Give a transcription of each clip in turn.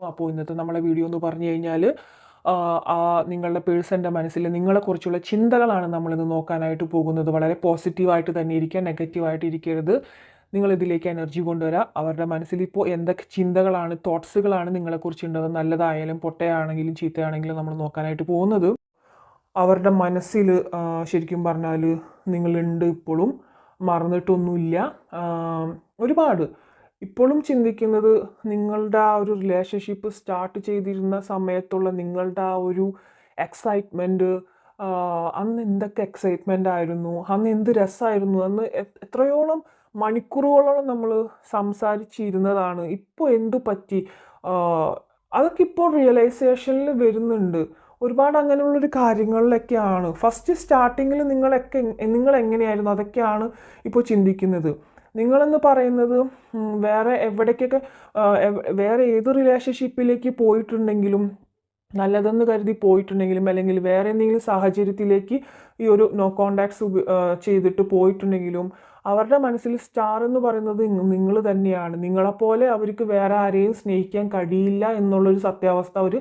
അപ്പോൾ ഇന്നത്തെ നമ്മളെ വീഡിയോ എന്ന് പറഞ്ഞു കഴിഞ്ഞാൽ നിങ്ങളുടെ പേഴ്സൻ്റെ മനസ്സിൽ നിങ്ങളെക്കുറിച്ചുള്ള ചിന്തകളാണ് നമ്മളിന്ന് നോക്കാനായിട്ട് പോകുന്നത്. വളരെ പോസിറ്റീവായിട്ട് തന്നെ ഇരിക്കുക, നെഗറ്റീവായിട്ട് ഇരിക്കരുത്. നിങ്ങളിതിലേക്ക് എനർജി കൊണ്ടുവരിക. അവരുടെ മനസ്സിൽ ഇപ്പോൾ എന്തൊക്കെ ചിന്തകളാണ്, തോട്ട്സുകളാണ് നിങ്ങളെക്കുറിച്ചുള്ളത്, നല്ലതായാലും പൊട്ടയാണെങ്കിലും ചീത്തയാണെങ്കിലും നമ്മൾ നോക്കാനായിട്ട് പോകുന്നത്. അവരുടെ മനസ്സിൽ ശരിക്കും പറഞ്ഞാൽ നിങ്ങളുണ്ട്, ഇപ്പോഴും മറന്നിട്ടൊന്നുമില്ല. ഒരുപാട് ഇപ്പോഴും ചിന്തിക്കുന്നത് നിങ്ങളുടെ ആ ഒരു റിലേഷൻഷിപ്പ് സ്റ്റാർട്ട് ചെയ്തിരുന്ന സമയത്തുള്ള നിങ്ങളുടെ ആ ഒരു എക്സൈറ്റ്മെൻറ്റ്, അന്ന് എന്തൊക്കെ എക്സൈറ്റ്മെൻ്റ് ആയിരുന്നു, അന്ന് എന്ത് രസമായിരുന്നു, അന്ന് എത്രയോളം മണിക്കൂറുകളോളം നമ്മൾ സംസാരിച്ചിരുന്നതാണ്. ഇപ്പോൾ എന്തു പറ്റി, അതൊക്കെ ഇപ്പോൾ റിയലൈസേഷനിൽ വരുന്നുണ്ട്. ഒരുപാട് അങ്ങനെയുള്ളൊരു കാര്യങ്ങളിലൊക്കെയാണ് ഫസ്റ്റ് സ്റ്റാർട്ടിങ്ങിൽ നിങ്ങൾ എങ്ങനെയായിരുന്നു അതൊക്കെയാണ് ഇപ്പോൾ ചിന്തിക്കുന്നത്. നിങ്ങളെന്ന് പറയുന്നത് വേറെ എവിടേക്കൊക്കെ വേറെ ഏത് റിലേഷൻഷിപ്പിലേക്ക് പോയിട്ടുണ്ടെങ്കിലും, നല്ലതെന്ന് കരുതി പോയിട്ടുണ്ടെങ്കിലും, അല്ലെങ്കിൽ വേറെ എന്തെങ്കിലും സാഹചര്യത്തിലേക്ക് ഈ ഒരു നോ കോണ്ടാക്ട്സ് ചെയ്തിട്ട് പോയിട്ടുണ്ടെങ്കിലും, അവരുടെ മനസ്സിൽ സ്റ്റാർ എന്ന് പറയുന്നത് നിങ്ങൾ തന്നെയാണ്. നിങ്ങളെപ്പോലെ അവർക്ക് വേറെ ആരെയും സ്നേഹിക്കാൻ കഴിയില്ല എന്നുള്ളൊരു സത്യാവസ്ഥ അവർ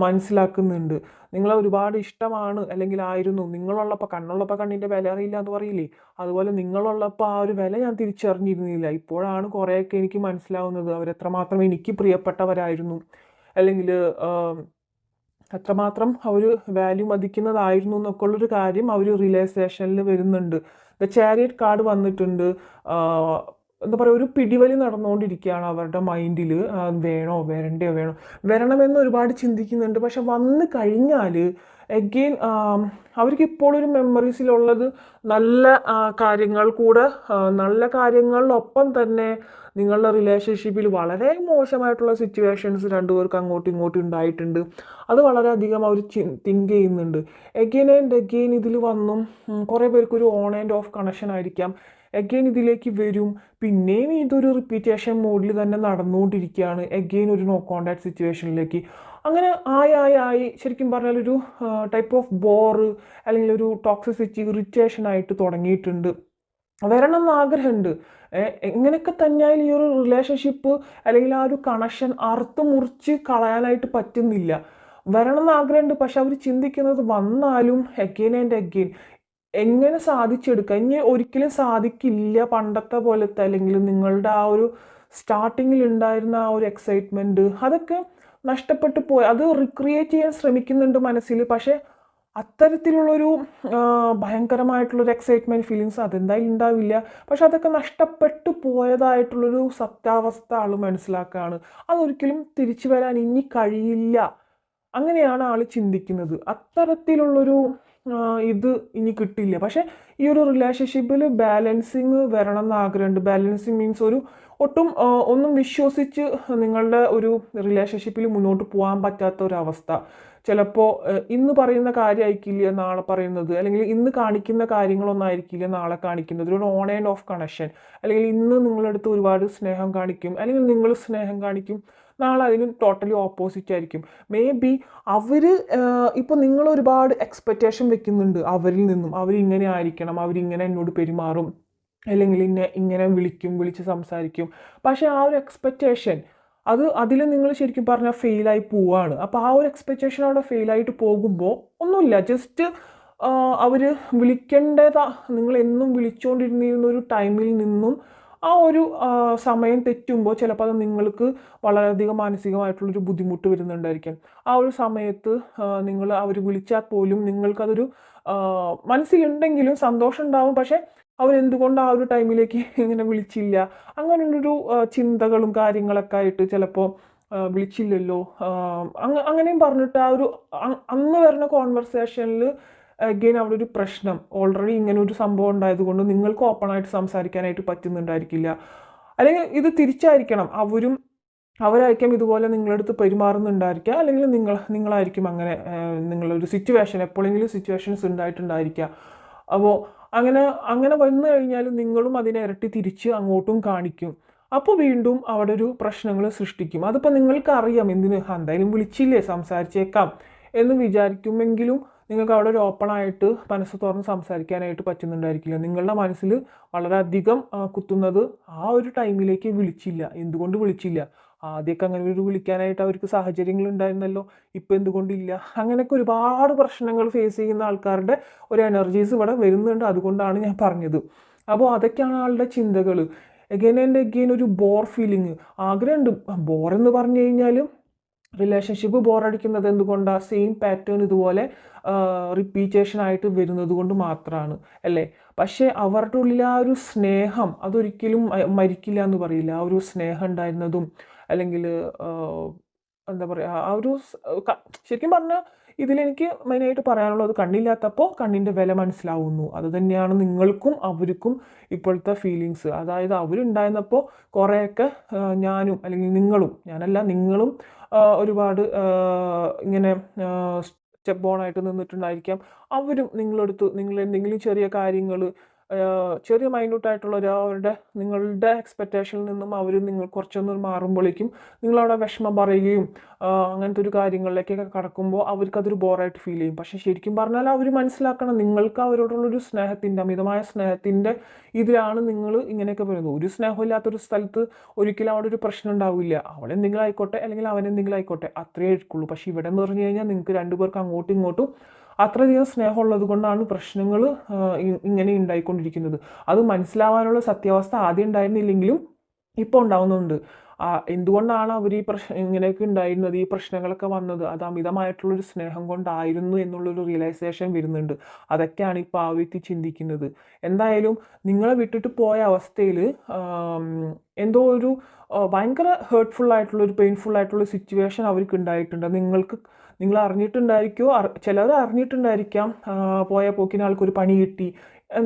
മനസ്സിലാക്കുന്നുണ്ട്. നിങ്ങളെ ഒരുപാട് ഇഷ്ടമാണ്, അല്ലെങ്കിൽ ആയിരുന്നു. നിങ്ങളുള്ളപ്പോൾ കണ്ണുള്ളപ്പോൾ കണ്ണിൻ്റെ വില അറിയില്ല എന്ന് പറയില്ലേ, അതുപോലെ നിങ്ങളുള്ളപ്പോൾ ആ ഒരു വില ഞാൻ തിരിച്ചറിഞ്ഞിരുന്നില്ല. ഇപ്പോഴാണ് കുറേയൊക്കെ എനിക്ക് മനസ്സിലാവുന്നത് അവരെത്രമാത്രം എനിക്ക് പ്രിയപ്പെട്ടവരായിരുന്നു, അല്ലെങ്കിൽ എത്രമാത്രം അവർ വാല്യൂ മതിക്കുന്നതായിരുന്നു എന്നൊക്കെ ഉള്ളൊരു കാര്യം അവർ റിയലൈസേഷനിൽ വരുന്നുണ്ട്. ചാരിയറ്റ് കാർഡ് വന്നിട്ടുണ്ട്. എന്താ പറയുക, ഒരു പിടിവലി നടന്നുകൊണ്ടിരിക്കുകയാണ് അവരുടെ മൈൻഡിൽ. വേണോ വേണോ വരണമെന്ന് ഒരുപാട് ചിന്തിക്കുന്നുണ്ട്. പക്ഷെ വന്നു കഴിഞ്ഞാൽ എഗെയിൻ അവർക്ക് ഇപ്പോഴൊരു മെമ്മറീസിലുള്ളത് നല്ല കാര്യങ്ങൾ കൂടെ, നല്ല കാര്യങ്ങളിലൊപ്പം തന്നെ നിങ്ങളുടെ റിലേഷൻഷിപ്പിൽ വളരെ മോശമായിട്ടുള്ള സിറ്റുവേഷൻസ് രണ്ടുപേർക്ക് അങ്ങോട്ടും ഇങ്ങോട്ടും ഉണ്ടായിട്ടുണ്ട്. അത് വളരെയധികം അവർ തിങ്ക് ചെയ്യുന്നുണ്ട്. എഗെയിൻ ആൻഡ് എഗെയിൻ ഇതിൽ വന്നും കുറേ പേർക്കൊരു ഓൺ ആൻഡ് ഓഫ് കണക്ഷൻ ആയിരിക്കാം. എഗെയിൻ ഇതിലേക്ക് വരും, പിന്നെയും ഇതൊരു റിപ്പീറ്റേഷൻ മോഡിൽ തന്നെ നടന്നുകൊണ്ടിരിക്കുകയാണ്. എഗെയിൻ ഒരു നോ കോണ്ടാക്ട് സിറ്റുവേഷനിലേക്ക് അങ്ങനെ ആയി ശരിക്കും പറഞ്ഞാൽ ഒരു ടൈപ്പ് ഓഫ് ബോറ്, അല്ലെങ്കിൽ ഒരു ടോക്സിസിറ്റി, ഇറിറ്റേഷൻ ആയിട്ട് തുടങ്ങിയിട്ടുണ്ട്. വരണം എന്ന് ആഗ്രഹമുണ്ട്. എങ്ങനെയൊക്കെ തന്നെയായാലും ഈ ഒരു റിലേഷൻഷിപ്പ് അല്ലെങ്കിൽ ആ ഒരു കണക്ഷൻ അറുത്ത് മുറിച്ച് കളയാനായിട്ട് പറ്റുന്നില്ല. വരണം എന്ന് ആഗ്രഹമുണ്ട്. പക്ഷെ അവർ ചിന്തിക്കുന്നത് വന്നാലും എഗെയിൻ ആൻഡ് എഗെയിൻ എങ്ങനെ സാധിച്ചെടുക്കുക, ഇനി ഒരിക്കലും സാധിക്കില്ല പണ്ടത്തെ പോലത്തെ, അല്ലെങ്കിൽ നിങ്ങളുടെ ആ ഒരു സ്റ്റാർട്ടിങ്ങിൽ ഉണ്ടായിരുന്ന ആ ഒരു എക്സൈറ്റ്മെൻറ്റ് അതൊക്കെ നഷ്ടപ്പെട്ടു പോയി. അത് റിക്രിയേറ്റ് ചെയ്യാൻ ശ്രമിക്കുന്നുണ്ട് മനസ്സിൽ. പക്ഷേ അത്തരത്തിലുള്ളൊരു ഭയങ്കരമായിട്ടുള്ളൊരു എക്സൈറ്റ്മെൻറ്റ് ഫീലിങ്സ് അതെന്തായാലും ഉണ്ടാവില്ല. പക്ഷെ അതൊക്കെ നഷ്ടപ്പെട്ടു പോയതായിട്ടുള്ളൊരു സത്യാവസ്ഥ ആൾ മനസ്സിലാക്കുകയാണ്. അതൊരിക്കലും തിരിച്ചു വരാൻ ഇനി കഴിയില്ല, അങ്ങനെയാണ് ആൾ ചിന്തിക്കുന്നത്. അത്തരത്തിലുള്ളൊരു ഇത് ഇനി കിട്ടില്ല. പക്ഷേ ഈ ഒരു റിലേഷൻഷിപ്പിൽ ബാലൻസിങ് വരണം എന്ന് ആഗ്രഹമുണ്ട്. ബാലൻസിങ് മീൻസ് ഒരു ഒട്ടും ഒന്നും വിശ്വസിച്ച് നിങ്ങളുടെ ഒരു റിലേഷൻഷിപ്പിൽ മുന്നോട്ട് പോകാൻ പറ്റാത്ത ഒരവസ്ഥ. ചിലപ്പോൾ ഇന്ന് പറയുന്ന കാര്യമായിരിക്കില്ല നാളെ പറയുന്നത്, അല്ലെങ്കിൽ ഇന്ന് കാണിക്കുന്ന കാര്യങ്ങളൊന്നും ആയിരിക്കില്ല നാളെ കാണിക്കുന്നത്. ഒരു ഓൺ ആൻഡ് ഓഫ് കണക്ഷൻ, അല്ലെങ്കിൽ ഇന്ന് നിങ്ങളുടെ അടുത്ത് ഒരുപാട് സ്നേഹം കാണിക്കും, അല്ലെങ്കിൽ നിങ്ങൾ സ്നേഹം കാണിക്കും, നാളെ അതിന് ടോട്ടലി ഓപ്പോസിറ്റ് ആയിരിക്കും. മേ ബി അവർ ഇപ്പോൾ നിങ്ങൾ ഒരുപാട് എക്സ്പെക്റ്റേഷൻ വെക്കുന്നുണ്ട് അവരിൽ നിന്നും. അവരിങ്ങനെ ആയിരിക്കണം, അവരിങ്ങനെ എന്നോട് പെരുമാറും, അല്ലെങ്കിൽ ഇങ്ങനെ വിളിച്ച് സംസാരിക്കും. പക്ഷേ ആ ഒരു എക്സ്പെക്റ്റേഷൻ അതിൽ നിങ്ങൾ ശരിക്കും പറഞ്ഞാൽ ഫെയിലായി പോവുകയാണ്. അപ്പോൾ ആ ഒരു എക്സ്പെക്റ്റേഷൻ അവിടെ ഫെയിലായിട്ട് പോകുമ്പോൾ ഒന്നുമില്ല, ജസ്റ്റ് അവർ വിളിക്കേണ്ടതാ, നിങ്ങൾ എന്നും വിളിച്ചുകൊണ്ടിരുന്നിരുന്ന ഒരു ടൈമിൽ നിന്നും ആ ഒരു സമയം തെറ്റുമ്പോൾ ചിലപ്പോൾ അത് നിങ്ങൾക്ക് വളരെയധികം മാനസികമായിട്ടുള്ളൊരു ബുദ്ധിമുട്ട് വരുന്നുണ്ടായിരിക്കും. ആ ഒരു സമയത്ത് അവർ വിളിച്ചാൽ പോലും നിങ്ങൾക്കതൊരു മനസ്സിലുണ്ടെങ്കിലും സന്തോഷം ഉണ്ടാവും. പക്ഷേ അവരെന്തുകൊണ്ട് ആ ഒരു ടൈമിലേക്ക് ഇങ്ങനെ വിളിച്ചില്ല, അങ്ങനെയുള്ളൊരു ചിന്തകളും കാര്യങ്ങളൊക്കെ ആയിട്ട് ചിലപ്പോൾ വിളിച്ചില്ലല്ലോ അങ്ങനെയും പറഞ്ഞിട്ട് ആ ഒരു അന്ന് വരുന്ന കോൺവെർസേഷനിൽ അഗെയിൻ അവിടെ ഒരു പ്രശ്നം. ഓൾറെഡി ഇങ്ങനെ ഒരു സംഭവം ഉണ്ടായതുകൊണ്ട് നിങ്ങൾക്ക് ഓപ്പണായിട്ട് സംസാരിക്കാനായിട്ട് പറ്റുന്നുണ്ടായിരിക്കില്ല. അല്ലെങ്കിൽ ഇത് തിരിച്ചായിരിക്കണം, അവരായിരിക്കും ഇതുപോലെ നിങ്ങളടുത്ത് പെരുമാറുന്നുണ്ടായിരിക്കുക, അല്ലെങ്കിൽ നിങ്ങളായിരിക്കും അങ്ങനെ നിങ്ങളൊരു സിറ്റുവേഷൻ എപ്പോഴെങ്കിലും സിറ്റുവേഷൻസ് ഉണ്ടായിട്ടുണ്ടായിരിക്കുക. അപ്പോൾ അങ്ങനെ വന്നു കഴിഞ്ഞാൽ നിങ്ങളും അതിനെ ഇരട്ടി തിരിച്ച് അങ്ങോട്ടും കാണിക്കും. അപ്പോൾ വീണ്ടും അവിടെ ഒരു പ്രശ്നങ്ങൾ സൃഷ്ടിക്കും. അതിപ്പോൾ നിങ്ങൾക്ക് അറിയാം, എന്തായാലും വിളിച്ചില്ലേ സംസാരിച്ചേക്കാം എന്ന് വിചാരിക്കുമെങ്കിലും നിങ്ങൾക്ക് അവിടെ ഒരു ഓപ്പണായിട്ട് മനസ്സ് തുറന്ന് സംസാരിക്കാനായിട്ട് പറ്റുന്നുണ്ടായിരിക്കില്ല. നിങ്ങളുടെ മനസ്സിൽ വളരെയധികം കുത്തുന്നത് ആ ഒരു ടൈമിലേക്ക് വിളിച്ചില്ല, എന്തുകൊണ്ട് വിളിച്ചില്ല, ആദ്യമൊക്കെ അങ്ങനെ ഒരു വിളിക്കാനായിട്ട് അവർക്ക് സാഹചര്യങ്ങൾ ഉണ്ടായിരുന്നല്ലോ, ഇപ്പം എന്തുകൊണ്ടില്ല? അങ്ങനെയൊക്കെ ഒരുപാട് പ്രശ്നങ്ങൾ ഫേസ് ചെയ്യുന്ന ആൾക്കാരുടെ ഒരു എനർജീസ് ഇവിടെ വരുന്നുണ്ട്. അതുകൊണ്ടാണ് ഞാൻ പറഞ്ഞത്. അപ്പോൾ അതൊക്കെയാണ് ആളുടെ ചിന്തകൾ. എഗെയിൻ ആൻഡ് എഗെയിൻ ഒരു ബോർ ഫീലിംഗ്, ആഗ്രഹമുണ്ട്. ബോറെന്ന് പറഞ്ഞു കഴിഞ്ഞാൽ റിലേഷൻഷിപ്പ് ബോറടിക്കുന്നത് എന്തുകൊണ്ടാണ്? സെയിം പാറ്റേൺ ഇതുപോലെ റിപ്പീറ്റേഷൻ ആയിട്ട് വരുന്നത് കൊണ്ട് മാത്രമാണ്, അല്ലേ? പക്ഷേ അവരുടെ ഉള്ളിൽ ആ ഒരു സ്നേഹം അതൊരിക്കലും മരിക്കില്ല എന്ന് പറയില്ല. ആ ഒരു സ്നേഹം ഉണ്ടായിരുന്നതും, അല്ലെങ്കിൽ എന്താ പറയുക, ആ ഒരു ശരിക്കും പറഞ്ഞാൽ ഇതിലെനിക്ക് മെയിനായിട്ട് പറയാനുള്ളത്, കണ്ണില്ലാത്തപ്പോൾ കണ്ണിൻ്റെ വില മനസ്സിലാവുന്നു. അത് തന്നെയാണ് നിങ്ങൾക്കും അവർക്കും ഇപ്പോഴത്തെ ഫീലിങ്സ്. അതായത് അവരുണ്ടായിരുന്നപ്പോൾ കുറേയൊക്കെ ഞാനും, അല്ലെങ്കിൽ നിങ്ങളും, ഞാനല്ല നിങ്ങളും ഒരുപാട് ഇങ്ങനെ സ്റ്റെപ്പ് ബോണായിട്ട് നിന്നിട്ടുണ്ടായിരിക്കാം. അവരും നിങ്ങളെടുത്ത് നിങ്ങൾ എന്തെങ്കിലും ചെറിയ കാര്യങ്ങൾ, ചെറിയ മൈന്യൂട്ടായിട്ടുള്ള അവരുടെ നിങ്ങളുടെ എക്സ്പെക്റ്റേഷനിൽ നിന്നും അവർ നിങ്ങൾ കുറച്ചൊന്ന് മാറുമ്പോഴേക്കും നിങ്ങളവിടെ വിഷമം പറയുകയും അങ്ങനത്തെ ഒരു കാര്യങ്ങളിലേക്കൊക്കെ കടക്കുമ്പോൾ അവർക്കതൊരു ബോറായിട്ട് ഫീൽ ചെയ്യും. പക്ഷേ ശരിക്കും പറഞ്ഞാൽ അവർ മനസ്സിലാക്കണം, നിങ്ങൾക്ക് അവരോടുള്ളൊരു സ്നേഹത്തിൻ്റെ, അമിതമായ സ്നേഹത്തിൻ്റെ ഇതിലാണ് നിങ്ങൾ ഇങ്ങനെയൊക്കെ പറയുന്നത്. ഒരു സ്നേഹമില്ലാത്തൊരു സ്ഥലത്ത് ഒരിക്കലും അവിടെ ഒരു പ്രശ്നം ഉണ്ടാവില്ല. അവളെന്തെങ്കിലും ആയിക്കോട്ടെ, അല്ലെങ്കിൽ അവനെന്തെങ്കിലും ആയിക്കോട്ടെ, അത്രയേ ആയിരിക്കുള്ളൂ. പക്ഷേ ഇവിടെ എന്ന് പറഞ്ഞു കഴിഞ്ഞാൽ നിങ്ങൾക്ക് രണ്ടുപേർക്ക് അങ്ങോട്ടും ഇങ്ങോട്ടും അത്രയധികം സ്നേഹമുള്ളത് കൊണ്ടാണ് പ്രശ്നങ്ങൾ ഇങ്ങനെ ഉണ്ടായിക്കൊണ്ടിരിക്കുന്നത്. അത് മനസ്സിലാവാനുള്ള സത്യാവസ്ഥ ആദ്യം ഉണ്ടായിരുന്നില്ലെങ്കിലും ഇപ്പോൾ ഉണ്ടാവുന്നുണ്ട്. എന്തുകൊണ്ടാണ് അവർ ഈ ഇങ്ങനെയൊക്കെ ഉണ്ടായിരുന്നത്, ഈ പ്രശ്നങ്ങളൊക്കെ വന്നത്? അത് അമിതമായിട്ടുള്ളൊരു സ്നേഹം കൊണ്ടായിരുന്നു എന്നുള്ളൊരു റിയലൈസേഷൻ വരുന്നുണ്ട്. അതൊക്കെയാണ് ഇപ്പോൾ ആ വ്യക്തി ചിന്തിക്കുന്നത്. എന്തായാലും നിങ്ങളെ വിട്ടിട്ട് പോയ അവസ്ഥയിൽ എന്തോ ഒരു ഭയങ്കര ഹേർട്ട്ഫുൾ ആയിട്ടുള്ള ഒരു പെയിൻഫുൾ ആയിട്ടുള്ള സിറ്റുവേഷൻ അവർക്ക് ഉണ്ടായിട്ടുണ്ട്. നിങ്ങൾ അറിഞ്ഞിട്ടുണ്ടായിരിക്കുമോ? ചിലർ അറിഞ്ഞിട്ടുണ്ടായിരിക്കാം, പോയ പോക്കിന് ആൾക്കൊരു പണി കിട്ടി.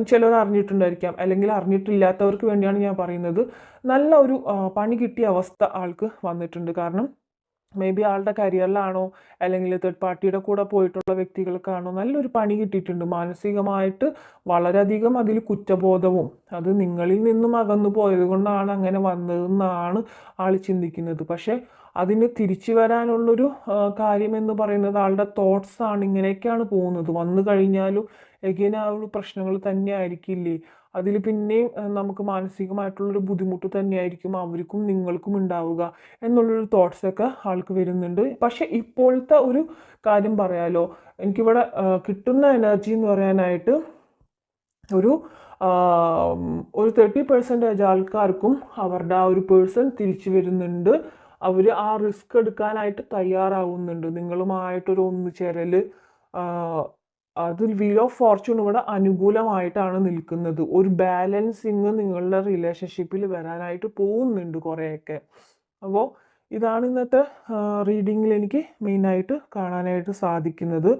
ചിലർ അറിഞ്ഞിട്ടുണ്ടായിരിക്കാം, അല്ലെങ്കിൽ അറിഞ്ഞിട്ടില്ലാത്തവർക്ക് വേണ്ടിയാണ് ഞാൻ പറയുന്നത്. നല്ല ഒരു പണി കിട്ടിയ അവസ്ഥ ആൾക്ക് വന്നിട്ടുണ്ട്. കാരണം മേ ബി ആളുടെ കരിയറിലാണോ, അല്ലെങ്കിൽ തേർഡ് പാർട്ടിയുടെ കൂടെ പോയിട്ടുള്ള വ്യക്തികൾക്കാണോ നല്ലൊരു പണി കിട്ടിയിട്ടുണ്ട്. മാനസികമായിട്ട് വളരെയധികം അതിൽ കുറ്റബോധവും, അത് നിങ്ങളിൽ നിന്നും അകന്നു പോയത് കൊണ്ടാണ് അങ്ങനെ വന്നതെന്നാണ് ആൾ ചിന്തിക്കുന്നത്. പക്ഷേ അതിന് തിരിച്ചു വരാനുള്ളൊരു കാര്യമെന്ന് പറയുന്നത് ആളുടെ തോട്ട്സാണ്. ഇങ്ങനെയൊക്കെയാണ് പോകുന്നത്. വന്നു കഴിഞ്ഞാലും എഗെയിൻ ആ ഒരു പ്രശ്നങ്ങൾ തന്നെ ആയിരിക്കില്ലേ? അതിൽ പിന്നെയും നമുക്ക് മാനസികമായിട്ടുള്ളൊരു ബുദ്ധിമുട്ട് തന്നെയായിരിക്കും അവർക്കും നിങ്ങൾക്കും ഉണ്ടാവുക എന്നുള്ളൊരു തോട്ട്സൊക്കെ ആൾക്ക് വരുന്നുണ്ട്. പക്ഷേ ഇപ്പോഴത്തെ ഒരു കാര്യം പറയാലോ, എനിക്കിവിടെ കിട്ടുന്ന എനർജി എന്ന് പറയാനായിട്ട് ഒരു 30% ആൾക്കാർക്കും അവരുടെ ആ ഒരു പേഴ്സൺ തിരിച്ചു വരുന്നുണ്ട്. അവർ ആ റിസ്ക് എടുക്കാനായിട്ട് തയ്യാറാവുന്നുണ്ട്. നിങ്ങളുമായിട്ടൊരു ഒന്നുചേരൽ, അതിൽ വീൽ ഓഫ് ഫോർച്യൂൺ ഇവിടെ അനുകൂലമായിട്ടാണ് നിൽക്കുന്നത്. ഒരു ബാലൻസിങ് നിങ്ങളുടെ റിലേഷൻഷിപ്പിൽ വരാനായിട്ട് പോകുന്നുണ്ട് കുറേയൊക്കെ. അപ്പോൾ ഇതാണ് ഇന്നത്തെ റീഡിങ്ങിൽ എനിക്ക് മെയിനായിട്ട് കാണാനായിട്ട് സാധിക്കുന്നത്.